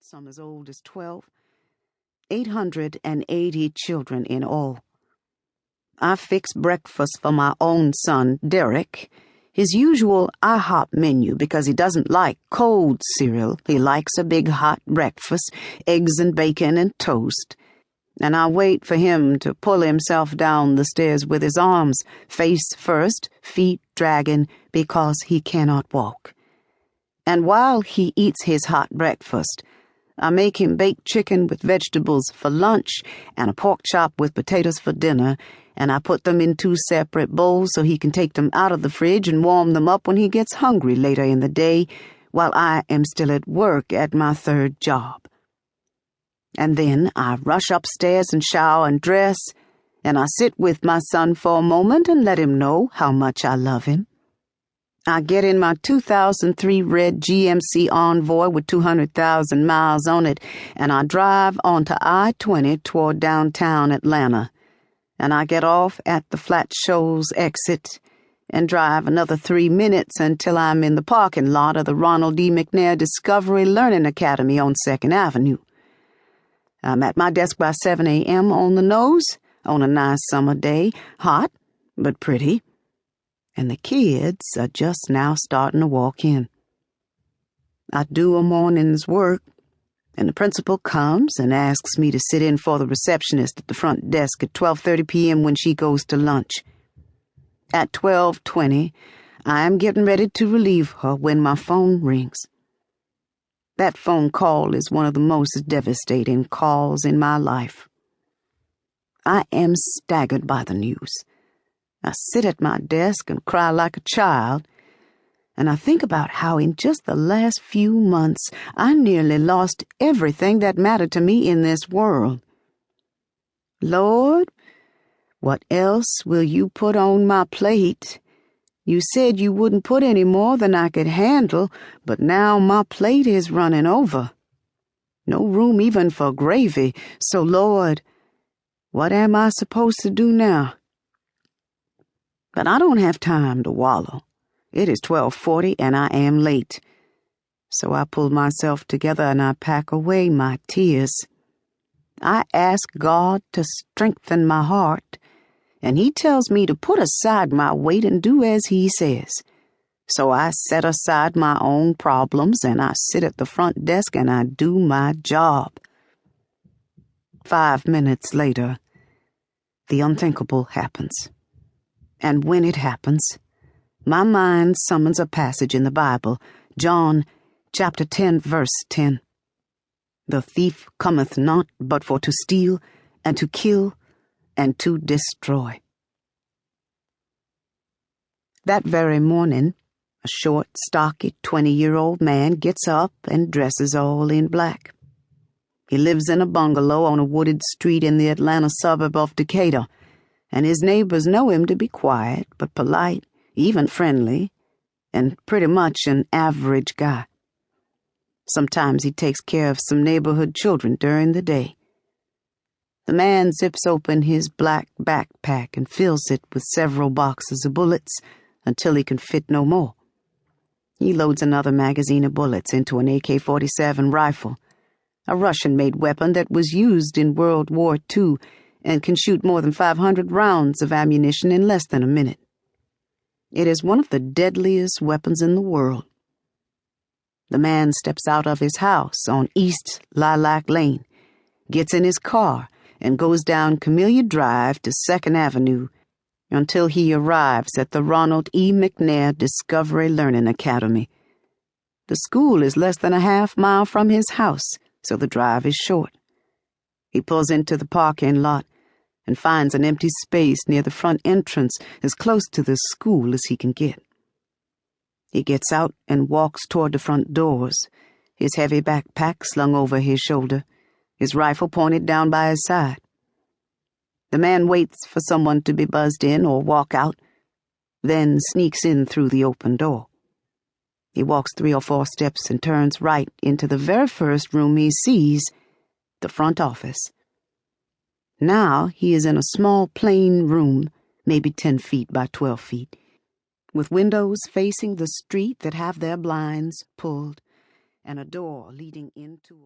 some as old as 12. 880 children in all. I fix breakfast for my own son, Derek, his usual IHOP menu because he doesn't like cold cereal. He likes a big hot breakfast, eggs and bacon and toast. And I wait for him to pull himself down the stairs with his arms face first, feet dragging because he cannot walk. And while he eats his hot breakfast, I make him baked chicken with vegetables for lunch and a pork chop with potatoes for dinner, and I put them in 2 separate bowls so he can take them out of the fridge and warm them up when he gets hungry later in the day while I am still at work at my 3rd job. And then I rush upstairs and shower and dress, and I sit with my son for a moment and let him know how much I love him. I get in my 2003 red GMC Envoy with 200,000 miles on it, and I drive onto I-20 toward downtown Atlanta. And I get off at the Flat Shoals exit and drive another 3 minutes until I'm in the parking lot of the Ronald D. McNair Discovery Learning Academy on 2nd Avenue. I'm at my desk by 7 a.m. on the nose, on a nice summer day, hot but pretty. And the kids are just now starting to walk in. I do a morning's work, and the principal comes and asks me to sit in for the receptionist at the front desk at 12:30 p.m. when she goes to lunch. At 12:20, I am getting ready to relieve her when my phone rings. That phone call is one of the most devastating calls in my life. I am staggered by the news. I sit at my desk and cry like a child, and I think about how in just the last few months I nearly lost everything that mattered to me in this world. Lord, what else will you put on my plate? You said you wouldn't put any more than I could handle, but now my plate is running over. No room even for gravy, so Lord, what am I supposed to do now? But I don't have time to wallow. It is 12:40 and I am late. So I pull myself together and I pack away my tears. I ask God to strengthen my heart, and He tells me to put aside my weight and do as He says. So I set aside my own problems and I sit at the front desk and I do my job. 5 minutes later, the unthinkable happens. And when it happens, my mind summons a passage in the Bible, John chapter 10, verse 10. The thief cometh not but for to steal, and to kill, and to destroy. That very morning, a short, stocky 20-year-old man gets up and dresses all in black. He lives in a bungalow on a wooded street in the Atlanta suburb of Decatur, and his neighbors know him to be quiet but polite, even friendly, and pretty much an average guy. Sometimes he takes care of some neighborhood children during the day. The man zips open his black backpack and fills it with several boxes of bullets until he can fit no more. He loads another magazine of bullets into an AK-47 rifle, a Russian-made weapon that was used in World War II and can shoot more than 500 rounds of ammunition in less than a minute. It is one of the deadliest weapons in the world. The man steps out of his house on East Lilac Lane, gets in his car, and goes down Camellia Drive to 2nd Avenue until he arrives at the Ronald E. McNair Discovery Learning Academy. The school is less than a half-mile from his house, so the drive is short. He pulls into the parking lot and finds an empty space near the front entrance as close to the school as he can get. He gets out and walks toward the front doors, his heavy backpack slung over his shoulder, his rifle pointed down by his side. The man waits for someone to be buzzed in or walk out, then sneaks in through the open door. He walks 3 or 4 steps and turns right into the very first room he sees, the front office. Now he is in a small plain room, maybe 10 feet by 12 feet, with windows facing the street that have their blinds pulled and a door leading into